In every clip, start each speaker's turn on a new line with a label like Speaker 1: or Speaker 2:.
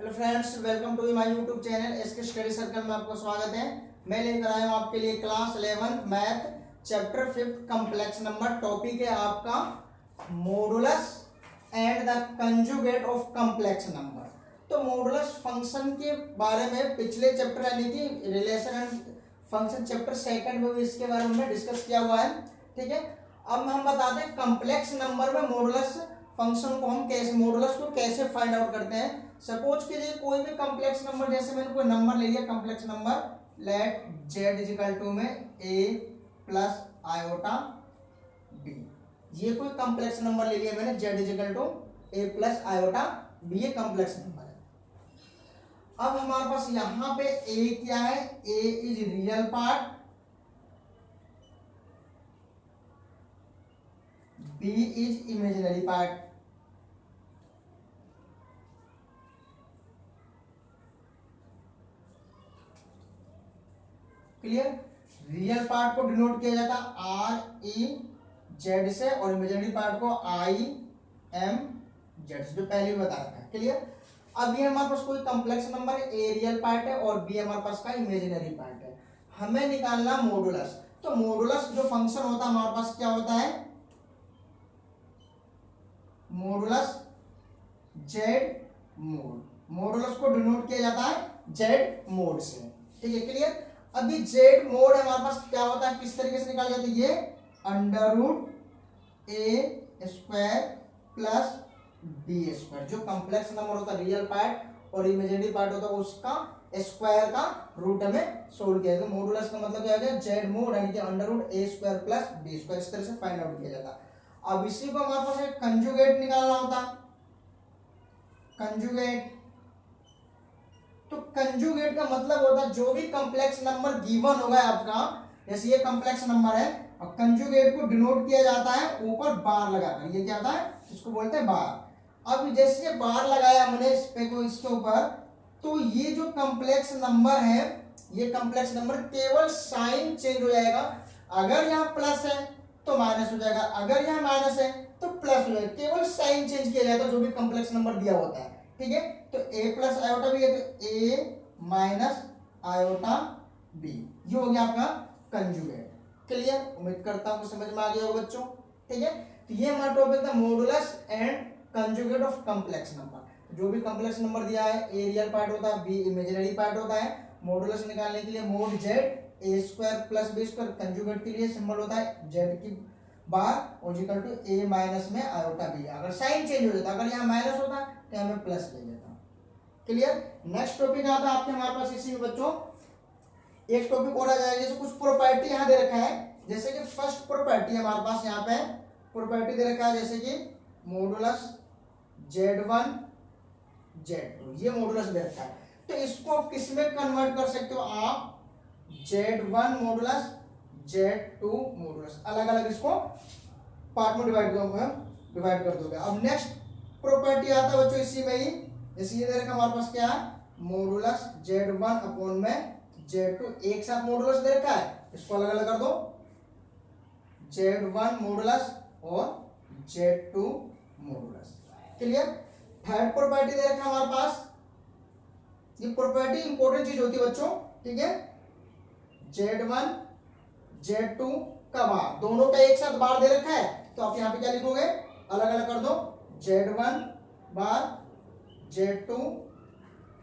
Speaker 1: Hello friends, welcome to my YouTube channel SK Study Circle में आपको स्वागत है। मैं लेकर आया हूँ आपके लिए class 11th math chapter 5 complex number. Topic है आपका modulus and the conjugate of complex number. तो मॉडुलस फंक्शन के बारे में पिछले चैप्टर यानी कि रिलेशन एंड फंक्शन चैप्टर 2 में भी इसके बारे में डिस्कस किया हुआ है। ठीक है, अब हम बताते हैं कॉम्प्लेक्स नंबर में मॉडुलस फंक्शन को हम कैसे, मॉडुलस को कैसे फाइंड आउट करते हैं। सपोज कीजिए कोई भी कॉम्प्लेक्स नंबर, जैसे मैंने कोई नंबर ले लिया complex number, let z is equal to में a प्लस आयोटा b। ये कोई कॉम्प्लेक्स नंबर ले लिया मैंने, z is equal to a plus iota b, ये कॉम्प्लेक्स नंबर है। अब हमारे पास यहां पे a क्या है, a is real part, b is imaginary part. Clear? Real part को डिनोट किया जाता है आर ई जेड से और इमेजिनरी पार्ट को आई एम जेड से, जो पहले भी बता रखा है। क्लियर? अब ये हमारे पास कोई कॉम्प्लेक्स नंबर है, ए रियल पार्ट है और बी हमारे पास का इमेजिनरी पार्ट है। हमें निकालना मॉडुलस। तो मॉडुलस जो फंक्शन होता है हमारे पास क्या होता है, मॉडुलस जेड मोड। मॉडुलस को डिनोट किया जाता है जेड मोड से। ठीक है, क्लियर? अभी जेड मोड हमारे पास क्या होता है, किस तरीके से निकाला जाता है, ये अंडर रूट ए स्क्वायर प्लस बी स्क्वायर। जो कॉम्प्लेक्स नंबर होता है रियल पार्ट और इमेजिनरी पार्ट होता है उसका स्क्वायर का रूट हमें सोल्व किया जाता है। मॉडुलस का मतलब क्या हो गया, जेड मोड यानी कि अंडर रूट ए स्क्वायर प्लस बी स्क्वायर, इस तरह से फाइंड आउट किया जाता है। अब इसी को हमारे पास एक कंजुगेट निकालना होता है, कंजुगेट। तो कंजुगेट का मतलब होता है जो भी कॉम्प्लेक्स नंबर गिवन होगा आपका, जैसे ये कॉम्प्लेक्स नंबर है और कंजुगेट को डिनोट किया जाता है ऊपर बार लगाकर। ये क्या होता है, इसको बोलते हैं बार। अब जैसे ये बार लगाया हमने इस पे को, इसके ऊपर, तो ये जो कॉम्प्लेक्स नंबर है, ये कॉम्प्लेक्स नंबर केवल साइन चेंज हो जाएगा। अगर यहाँ प्लस है तो माइनस हो जाएगा, अगर यहाँ माइनस है तो प्लस हो जाएगा। केवल साइन चेंज किया जाएगा जो भी कॉम्प्लेक्स नंबर दिया होता है। ठीक है, तो a प्लस आयोटा बी है तो a माइनस आयोटा b, ये हो गया आपका कंजुगेट। क्लियर? उम्मीद करता हूं समझ में आ गया होगा बच्चों। ठीक है, तो ये हमारा टॉपिक था modulus and conjugate of complex number. जो भी कॉम्प्लेक्स नंबर दिया है, a रियल पार्ट होता है, b इमेजिनरी पार्ट होता है। मॉडुलस निकालने के लिए mode z a square plus b square, conjugate के लिए सिंबल होता है z की बार और इक्वल टू a माइनस में आयोटा b। अगर साइन चेंज हो जाता, अगर यहाँ माइनस होता तो यहाँ में प्लस ले लेता। क्लियर? नेक्स्ट टॉपिक आता है आपके हमारे पास इसी में बच्चों, एक टॉपिक और आ जाएगा। जैसे कुछ प्रॉपर्टी यहाँ दे रखा है, जैसे कि फर्स्ट प्रॉपर्टी हमारे पास यहाँ पे प्रॉपर्टी दे रखा है, जैसे कि मॉडुलस z1 z2, ये मॉडुलस दे रखा है। तो इसको आप किस में कन्वर्ट कर सकते हो, आप z1 मॉडुलस z2 मॉडुलस, अलग अलग इसको पार्ट में डिवाइड कर दोगे। अब नेक्स्ट प्रॉपर्टी आता है बच्चों इसी में ही, जैसे ये देखा हमारे पास क्या है, मॉडुलस z1 अपॉन में z2, एक साथ मॉडुलस दे रखा है, इसको अलग अलग कर दो, z1 मॉडुलस और z2 modulus. Clear? Third property दे रखा है हमारे पास, ये प्रॉपर्टी इंपॉर्टेंट चीज होती है बच्चों। ठीक है, z1 z2 का बार, दोनों का एक साथ बार दे रखा है, तो आप यहाँ पे क्या लिखोगे, अलग अलग कर दो, z1 बार z2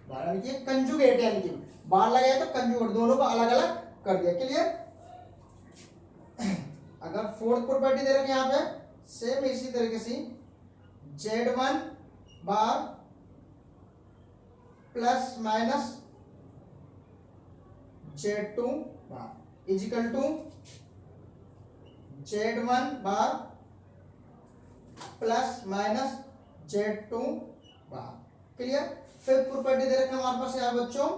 Speaker 1: बार, यानी कि कंजुगेट, यानी कि बार लगाया तो कंजुगेट, दोनों को अलग अलग कर दिया। क्लियर? अगर फोर्थ प्रॉपर्टी दे रखे यहाँ पे सेम इसी तरीके से, z1 bar plus minus z2 bar equal to z1 bar plus minus z2 bar. Clear? Fifth property दे रखा है हमारे पास यहाँ बच्चों,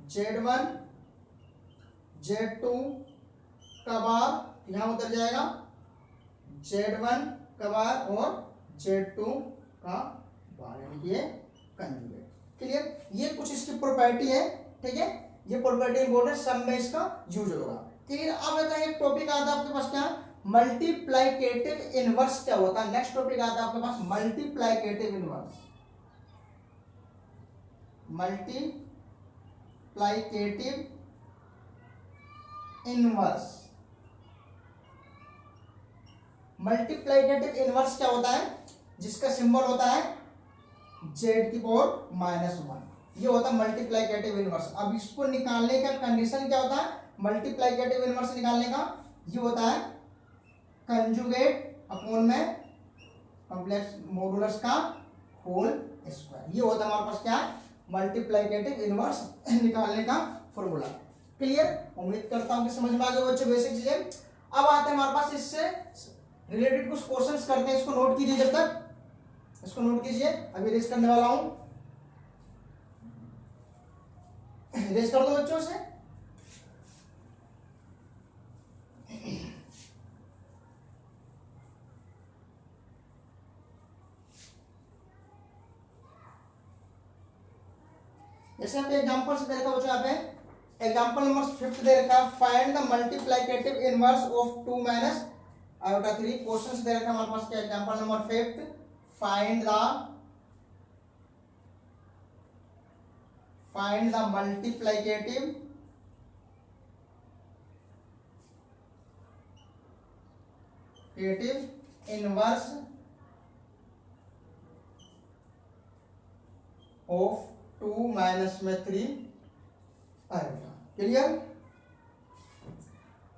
Speaker 1: z1 z2 का बार यहाँ उतर जाएगा, z1 का बार और z2 का बार, यानी कि ये कंजुगेट। क्लियर? ये कुछ इसकी प्रॉपर्टी है। ठीक है, ये प्रॉपर्टी इंपॉर्टेंट, सब में इसका यूज होगा। क्लियर? अब आता है एक टॉपिक आता है आपके पास क्या, मल्टीप्लाइकेटिव इनवर्स क्या होता है। नेक्स्ट टॉपिक आता है आपके पास multiplicative inverse. Multiplicative inverse. Multiplicative inverse क्या होता है? जिसका सिंबल होता है z⁻⁻1, ये होता है मल्टीप्लाइकेटिव इनवर्स। अब इसको निकालने का कंडीशन क्या होता है? मल्टीप्लाइकेटिव इनवर्स निकालने का ये होता है कंजुगेट अपॉन में कॉम्प्लेक्स मॉडुलस का होल स्क्वायर। ये होता है हमारे पास क्या है? मल्टीप्लाइकेटिव इनवर्स निकालने का फॉर्मूला। क्लियर? उम्मीद करता हूं कि समझ में आ गए बच्चों बेसिक चीजें। अब आते हैं हमारे पास इससे रिलेटेड कुछ क्वेश्चंस करते हैं। इसको नोट कीजिए, जब तक इसको नोट कीजिए, अभी रेस करने वाला हूं। रेस कर दो बच्चों से। जैसे यहाँ पे एग्जांपल से देखा बच्चों, यहाँ पे एग्जांपल नंबर 5 दे रखा है, find the multiplicative inverse of 2 minus iota 3। Question दे रखा है हमारे पास क्या? Example number 5, find the multiplicative inverse of 2 minus में 3 आएगा। क्लियर?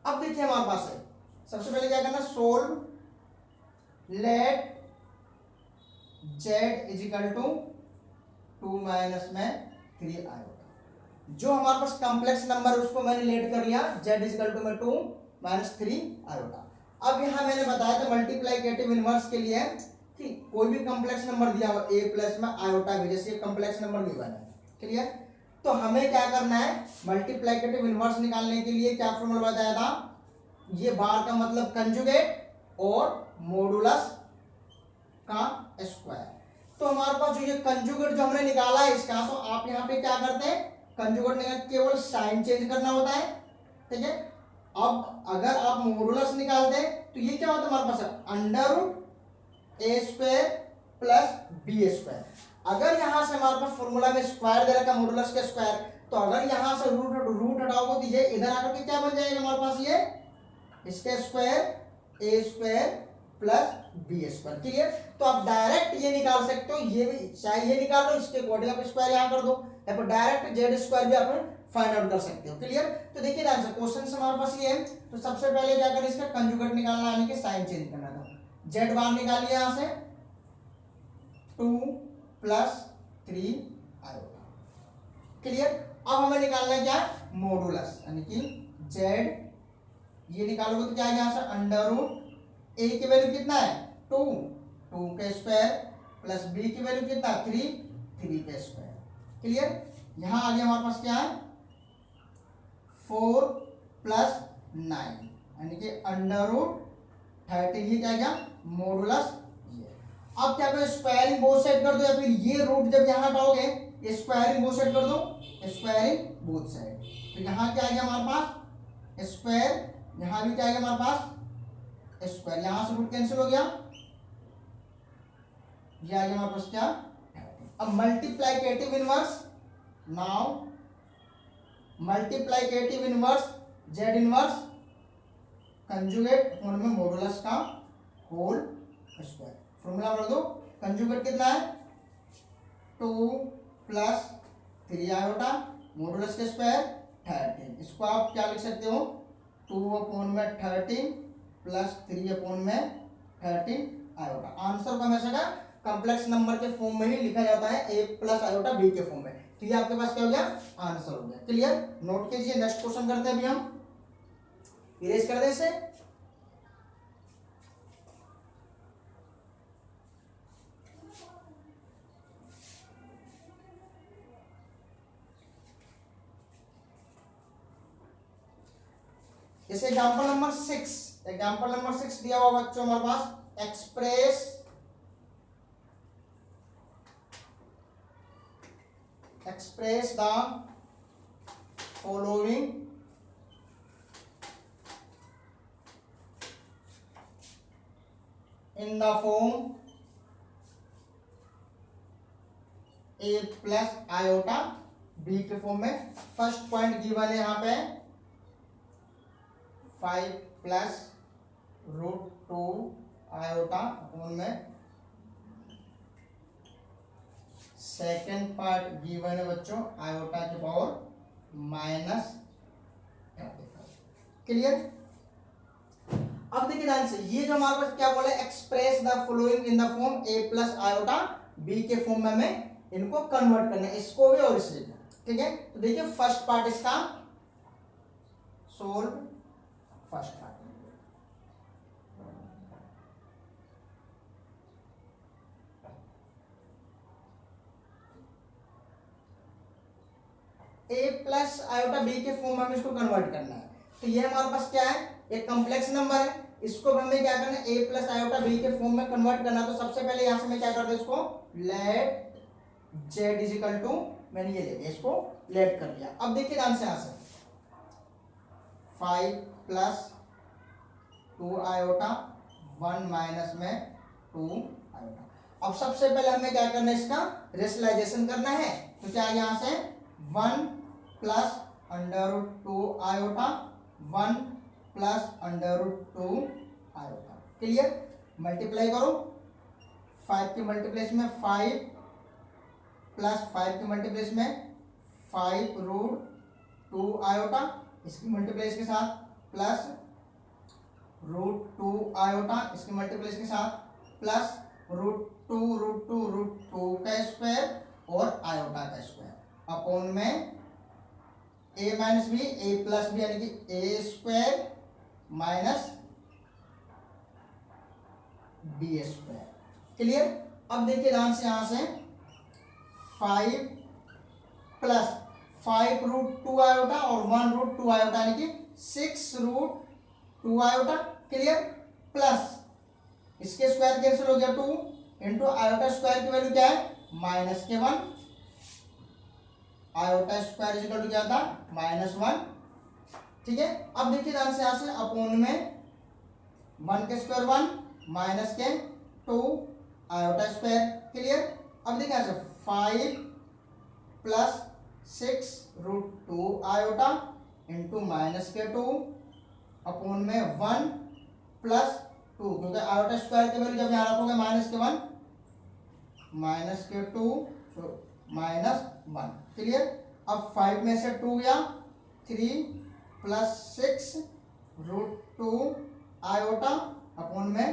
Speaker 1: अब देखिए हमारे पास है, सबसे पहले क्या करना? Solve let z is equal to 2 minus में 3 आएगा। जो हमारे पास कॉम्प्लेक्स नंबर है उसको मैंने लेट कर लिया, z इजिकल टू में 2 माइनस 3 आएगा। अब यहां मैंने बताया था मल्टीप्लाइकेटिव इनवर्स के लिए कि कोई भी कॉम्प्लेक्स नंबर दिया हो a प्लस में आयोटा भी, जैसे कॉम्प्लेक्स नंबर दिया है। क्लियर? तो हमें क्या करना है? मल्टीप्लाइकेटिव इनवर्स निकालने के लिए क्या फॉर्मूला बताया था? ये बार का मतलब कंजुगेट और मॉडुलस का स्क्वायर। तो हमारे पास जो ये कंजुगेट जो हमने निकाला है इसका, तो आप यहाँ पे क्या करते हैं? कंजुगेट निकाल केवल साइन चेंज करना होता है। ठीक है? अब अगर आप मॉडुलस निकालते हैं तो ये क्या होता है हमारे पास? अंडर रूट ए स्क्वायर प्लस बी स्क्वायर। अगर यहां से हमारे पास फॉर्मूला में स्क्वायर दे रखा मॉडुलस का स्क्वायर, तो अगर यहां से रूट हटाओगे तो ये इधर आकर के क्या बन जाएगा हमारे पास? ये इसके square A square plus B square. Clear? तो आप डायरेक्ट ये निकाल सकते हो, ये भी चाहे ये निकाल लो, इसके अकॉर्डिंग आप स्क्वायर यहां कर दो, या फिर डायरेक्ट जेड स्क्वायर भी आप फाइंड आउट कर सकते हो। क्लियर? तो देखिए आंसर क्वेश्चन हमारे पास ये है, तो सबसे पहले क्या करें? इसका कंजुगेट निकालना, यानी कि साइन चेंज करना था। जेड बार निकाल लिया यहां से 2 प्लस 3 आएगा। क्लियर? अब हमें निकालना है क्या? मॉडुलस, यानी कि जेड, ये निकालोगे तो क्या है यहां से? अंडर रूट ए की वैल्यू कितना है? 2 के स्क्वायर प्लस बी की वैल्यू कितना? 3 के स्क्वायर। क्लियर? यहां आगे हमारे पास क्या है? 4 प्लस 9, यानी कि अंडर रूट 13। ये क्या गया? मॉडुलस। अब क्या करो? स्क्वायरिंग बोथ साइड कर दो, या फिर ये रूट जब यहां हटाओगे स्क्वायरिंग बोथ साइड कर दो, स्क्वायरिंग बोथ साइड। तो यहां क्या आ गया हमारे पास? स्क्वायर, यहां भी क्या आ गया हमारे पास? स्क्वायर। यहां से रूट कैंसिल हो गया, ये आ गया हमारे पास क्या? अब multiplicative inverse, now multiplicative inverse Z inverse conjugate में मॉडुलस का होल स्क्वायर। फॉर्मूला बोल दो, कंजुगेट कितना है? 2 प्लस 3 आयोटा, मॉडुलस के स्क्वायर 13। इसको आप क्या लिख सकते हो? 2/13 प्लस 3/13 आयोटा। आंसर को हमेशा का कॉम्प्लेक्स नंबर के फॉर्म में ही लिखा जाता है, a प्लस आयोटा b के फॉर्म में। तो ये आपके पास क्या हो गया? आंसर हो गया। क्लियर? नोट कीजिए। नेक्स्ट क्वेश्चन करते हैं अभी हम, इरेज कर दे इसे। जैसे एग्जांपल नंबर 6 दिया हुआ बच्चों हमारे पास, express the following in the form A plus iota B के फॉर्म में। फर्स्ट पॉइंट गिवन है यहाँ पे 5 प्लस रूट 2 आयोटा अपॉन में। सेकेंड पार्ट गिवन है बच्चों आयोटा के पावर माइनस। क्लियर। अब देखिए ध्यान से, ये जो हमारे पास क्या बोला, express the following in the form A plus iota B के फॉर्म में हमें इनको कन्वर्ट करना है, इसको भी और इसे भी। ठीक है, तो देखिए फर्स्ट पार्ट इसका solve. First part A plus iota B के फॉर्म में हमें इसको कन्वर्ट करना है। तो ये हमारे पास क्या है, एक कॉम्प्लेक्स नंबर है, इसको हमें क्या करना है, ए प्लस आयोटा बी के फॉर्म में कन्वर्ट करना। तो सबसे पहले यहां से मैं क्या करता हूं, इसको let Z is equal to, मैंने ये ले लिया, इसको लेट कर दिया। अब देखिए ध्यान से, यहां से 5 प्लस 2 आयोटा 1 माइनस में 2 आयोटा। अब सबसे पहले हमें क्या करना है, इसका रेशनलाइजेशन करना है। तो क्या यहां से 1 plus under root 2 iota 1 plus under root 2 iota. Clear. Multiply करो, 5 के मल्टीप्लेस में 5 प्लस 5 के मल्टीप्लेस में 5 रूट 2 आयोटा, इसकी मल्टीप्लेस के साथ प्लस रूट 2 आयोटा, इसके मल्टीप्लेस के साथ प्लस रूट 2 का स्क्वायर और आयोटा का स्क्वायर अपॉन में A minus B, A plus B यानी कि A square minus B square. Clear. अब देखिए ध्यान से, यहां से 5 प्लस 5 रूट 2 आयोटा और 1 रूट 2 आयोटा यानी कि 6 रूट 2 आयोटा। क्लियर। प्लस इसके स्क्वायर कैंसिल हो गया, 2 इंटू आयोटा स्क्वायर की वैल्यू क्या है, माइनस के 1। आयोटा स्क्वायर इक्वल टू क्या था, -1। ठीक है। अब देखिए ध्यान से, यहां से अपॉन में 1 के स्क्वायर 1 माइनस के 2 आयोटा स्क्वायर। क्लियर। अब देखिए यहां से 5 plus 6 root 2 iota into minus के 2 अपॉन में 1 प्लस 2, क्योंकि आयोटा स्क्वायर की वैल्यू जब यहां रखोगे माइनस के 1 माइनस के 2 -1। क्लियर। अब 5 में से 2 गया, 3 प्लस 6 रूट 2 आयोटा अपॉन में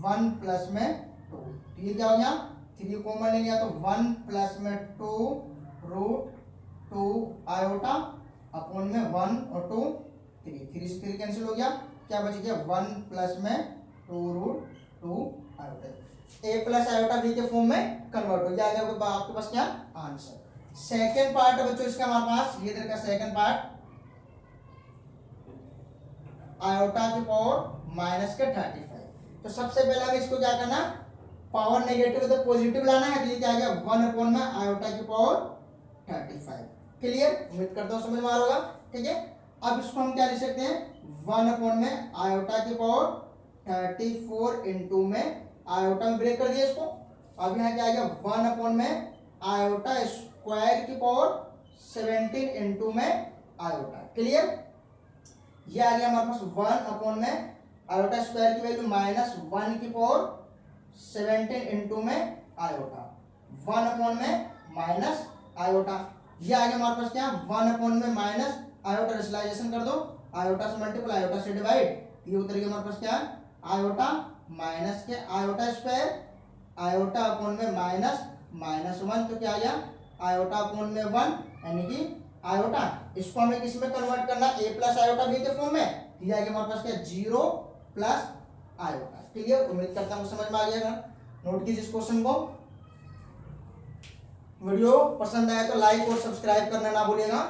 Speaker 1: 1 प्लस में 2। ये क्या हो गया, 3 कॉमन ले लिया तो 1 प्लस में 2 रूट 2 आयोटा अपॉन में 1 और 2 3 से 3 कैंसिल हो गया, क्या बच गया 1 प्लस में 2 रूट 2 आयोटा। ए प्लस आयोटा बी के फॉर्म में कन्वर्ट हो गया। आपके पास क्या आंसर। सेकेंड पार्ट है बच्चों इसका हमारे पास, ये देखा सेकेंड पार्ट आयोटा की पावर माइनस के 35। तो सबसे पहले हमें इसको क्या करना, पावर नेगेटिव तो पॉजिटिव लाना है। तो ये क्या आ गया 1 अपॉन में आयोटा की पावर 35। क्लियर। उम्मीद करता हूँ समझ में आ रहा होगा। ठीक है। अब इसको हम क्या लिख सकते हैं, 1 अपॉन में आयोटा की पावर 34 इंटू में आयोटा में ब्रेक कर दिया इसको। अब यहाँ क्या आ गया 1 अपॉन में आयोटा स्क्वायर की पावर 17 इंटू में आयोटा। क्लियर। ये आ गया हमारे पास 1 अपॉन में आयोटा स्क्वायर की वैल्यू -1 की पावर 17 इंटू में आयोटा, 1 अपॉन में माइनस आयोटा। ये आ गया हमारे पास क्या 1 अपॉन में माइनस आयोटा, रेशनलाइजेशन कर दो, आयोटा से मल्टीप्लाई आयोटा से डिवाइड, ये उतर गया हमारे पास क्या आयोटा माइनस के आयोटा स्क्वायर, आयोटा अपॉन में -1। तो क्या आ गया आयोटा अपॉन में 1 यानी कि आयोटा। इसको हमें किस में कन्वर्ट करना, ए प्लस आयोटा बी के फॉर्म में। ये आ गया हमारे पास क्या 0 प्लस आयोटा। क्लियर। उम्मीद करता हूँ समझ में आ गया। नोट कीजिए इस क्वेश्चन को। वीडियो पसंद आया तो लाइक और सब्सक्राइब करना ना भूलिएगा।